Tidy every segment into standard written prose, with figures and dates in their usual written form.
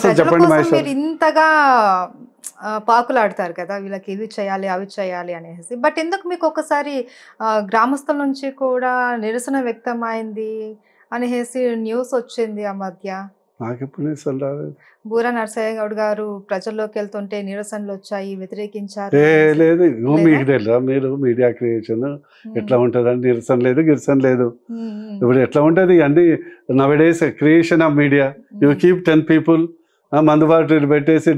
వస్తుంది ప్రజల చెప్పండి కోసం మహేష్ మీరు ఇంతగా పాకులాడతారు కదా! వీళ్ళకి ఇవి చేయాలి, అవి చేయాలి అనేసి. బట్ ఎందుకు మీకు ఒకసారి గ్రామస్తుల నుంచి కూడా నిరసన వ్యక్తమైంది అనేసి న్యూస్ వచ్చింది ఆ మధ్య. నాకెప్పుడు నిరసన రాలేదు. బూర నరసయ్య గౌడ్ గారు ప్రజల్లోకెళ్తుంటే నిరసనలొచ్చాయి, వ్యతిరేకించారు ఏ అనేసి. లేదు ఇగో లేదా? మీకు తెలుసా మీరు మీడియా క్రియేషన్ హ్మ్. ఎట్లా ఉంటుందని నిరసన లేదు గిరసన లేదు. హ్మ్. హ్మ్. ఇప్పుడు ఎట్లా ఉంటుంది అన్ని నవడేస్ క్రియేషన్ ఆఫ్ మీడియా యూ హ్మ్. కీప్ 10 పీపుల్ మందుబాటు పెట్టేసి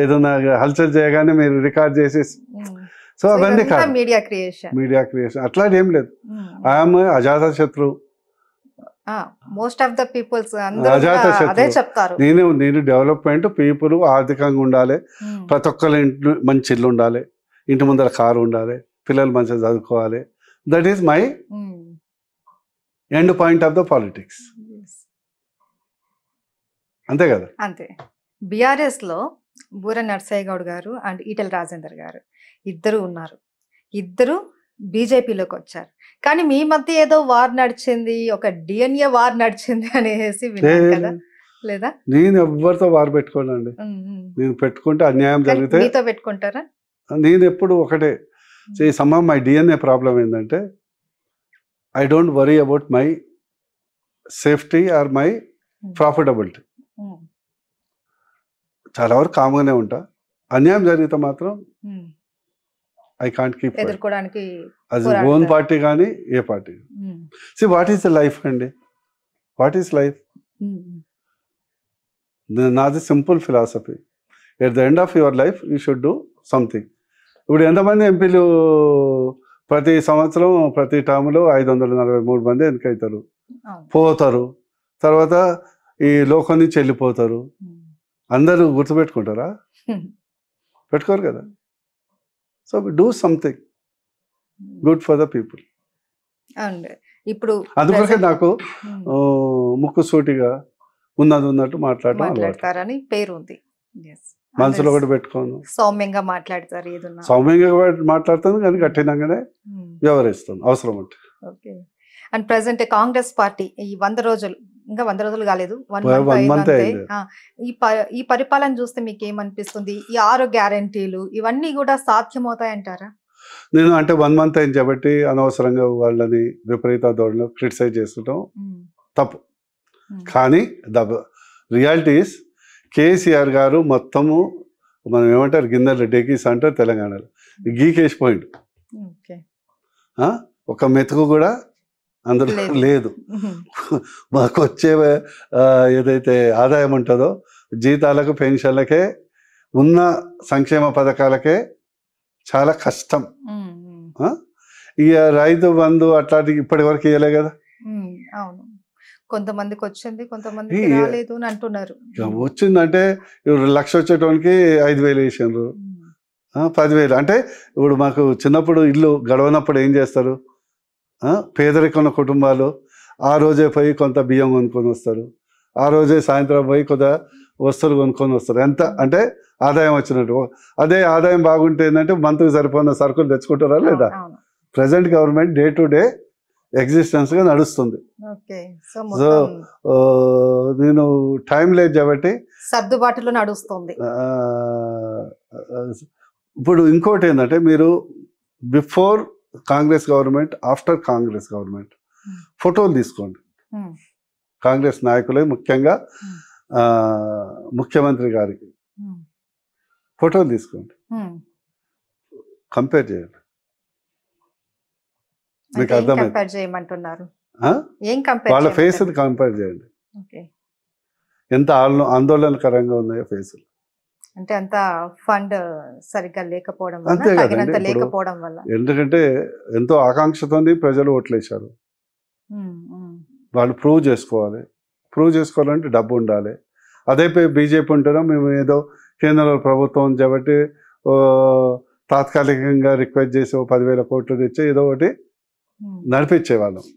ఏదన్నా హల్చల్ చేయగానే మీరు రికార్డ్ చేసేసి హ్మ్. సో సో అవన్నీ ఇదంతా కాదు మీడియా క్రియేషన్. మీడియా క్రియేషన్ అట్లాంటి ఏం లేదు. హ్మ్. ఐఎమ్ అజాత శత్రు మోస్ట్ ఆఫ్ ద పీపుల్స్ అందరూ కూడా అజాత అదే శత్రు చెప్తారు. నేను డెవలప్మెంట్ పీపుల్ ఆర్థికంగా ఉండాలి, హ్మ్. ప్రతి ఒక్కరి ఇంట్లో మంచి ఇల్లు ఉండాలి, ఇంటి ముందర కారు ఉండాలి, పిల్లలు మంచిగా చదువుకోవాలి. దట్ ఈస్ మై హ్మ్. End point of the politics. Yes. అంతే కదా. అంతే. బీఆర్ఎస్‌లో బూర నరసయ్య గౌడ్ గారు అండ్ ఈటెల రాజేందర్ గారు ఇద్దరు ఉన్నారు. ఇద్దరు బీజేపీలోకొచ్చారు. కానీ మీ మధ్య ఏదో వార్ నడిచింది. ఒక డీఎన్ఏ వార్ నడిచింది అనేసి విన్నాను కదా! లేదా? నేను ఎవరితో వారు పెట్టుకోనండి. హ్మ్. హ్మ్. నేను పెట్టుకుంటే అన్యాయం కానీ జరిగితే మీతో పెట్టుకుంటారా? నేను ఎప్పుడు ఒకటే some of my DNA problem ఏంటంటే I don't worry about my safety or my profitability. Hmm. చాలా వరకు కామ్గానే ఉంటా. అన్యాయం జరిగితే మాత్రం హ్మ్. ఐ కాంట్ కీప్ ఎదుర్కోవడానికి అది ఓన్ పోరాడతారు. పార్టీ కానీ ఏ పార్టీ. హ్మ్. See what is the life అండి, వాట్ ఈస్ లైఫ్? హ్మ్. నాది simple philosophy. At the end of your life you should do something. ఇప్పుడు ఎంతమంది ఎంపీలు ప్రతి సంవత్సరం ప్రతి టర్మ్లో 543 మంది ఎన్నికవుతారు, అవును. పోతారు, తర్వాత ఈ లోకం నుంచి వెళ్ళిపోతారు. హ్మ్. అందరూ గుర్తుపెట్టుకుంటారా? పెట్టుకోరు కదా. So do something good for the people. And ఇప్పుడు అందుకొరకే ప్రెజెంట్ నాకు ముక్కు సూటిగా ఉన్నట్టు మాట్లాడటం అలవాటు. మాట్లాడతారని పేరు ఉంది. Yes. మనసులో ఒకటి పెట్టుకోను, సౌమ్యంగా మాట్లాడతారు ఏదున్నా. సౌమ్యంగా మాట్లాడుతాను కానీ కఠినంగానే హ్మ్. వ్యవహరిస్తాను అవసరం అంటే. Okay. And present Congress party ఈ 100 రోజులు ఇంకా 100 రోజులు కాలేదు. 1 1 మంత్ month అయిందంతే. అయింది. ఈ పరిపాలన చూస్తే మీకేమనిపిస్తుంది? ఈ 6 గ్యారంటీలు ఇవన్నీ కూడా సాధ్యమవుతాయంటారా? నేను అంటే 1 month అయింది కాబట్టి అనవసరంగా వాళ్ళని విపరీత ధోరణిలో క్రిటిసైజ్ చేస్తుంటాం తప్పు. కానీ ద రియాలిటీ ఈస్ కేసీఆర్ గారు మొత్తము మనం ఏమంటారు గిన్నెలు డెకీస్ అంటారు తెలంగాణలో గీకేసిపోయిండు. ఓకే. ఒక మెతుకు కూడా అందులో లేదు. మాకు వచ్చే ఏదైతే ఆదాయం ఉంటుందో జీతాలకు పెన్షన్లకే ఉన్న సంక్షేమ పథకాలకే చాలా కష్టం. ఇక రైతు బంధు అట్లాంటి ఇప్పటి వరకు ఇవ్వలే కదా. అవును, కొంతమందికి వచ్చింది, కొంతమందికి రాలేదు అని అంటున్నారు. వచ్చిందంటే ఇప్పుడు 1,00,000 వచ్చేటోనికి 5,000 వేసిండ్రు, 10,000. అంటే ఇప్పుడు మాకు చిన్నప్పుడు ఇల్లు గడవనప్పుడు ఏం చేస్తారు, పేదరికం కుటుంబాలు ఆ రోజే పోయి కొంత బియ్యం కొనుక్కొని వస్తారు, ఆ రోజే సాయంత్రం పోయి కొంత వస్తువులు కొనుక్కొని వస్తారు. ఎంత అంటే ఆదాయం వచ్చినట్టు. అదే ఆదాయం బాగుంటే ఏంటంటే మంత్కి సరిపోయిన సరుకులు తెచ్చుకుంటారా లేదా. Present government day to day ఎగ్జిస్టెన్స్గా నడుస్తుంది. సో నేను టైం లేదు కాబట్టి సర్దుబాటులో నడుస్తుంది. ఇప్పుడు ఇంకోటి ఏంటంటే మీరు before Congress government after Congress government ఫోటోలు తీసుకోండి. కాంగ్రెస్ నాయకులే ముఖ్యంగా ముఖ్యమంత్రి గారికి ఫోటోలు తీసుకోండి, కంపేర్ చేయండి. మీకు అర్థమైంది. వాళ్ళ ఫేస్ని కంపేర్ చేయండి, ఎంత ఆందోళనకరంగా ఉన్నాయో ఫేసులు. అంటే అంత ఫండ్ సరిగ్గా లేకపోవడం వల్ల, తగినంత లేకపోవడం వల్ల. ఎందుకంటే ఎంతో ఆకాంక్షతోని ప్రజలు ఓట్లేశారు. వాళ్ళు ప్రూవ్ చేసుకోవాలంటే డబ్బు ఉండాలి. అదే బీజేపీ ఉంటుందో మేము ఏదో కేంద్ర ప్రభుత్వం కాబట్టి తాత్కాలికంగా రిక్వెస్ట్ చేసి 10,000 కోట్లు తెచ్చి ఏదో ఒకటి నడిపించేవాళ్ళం.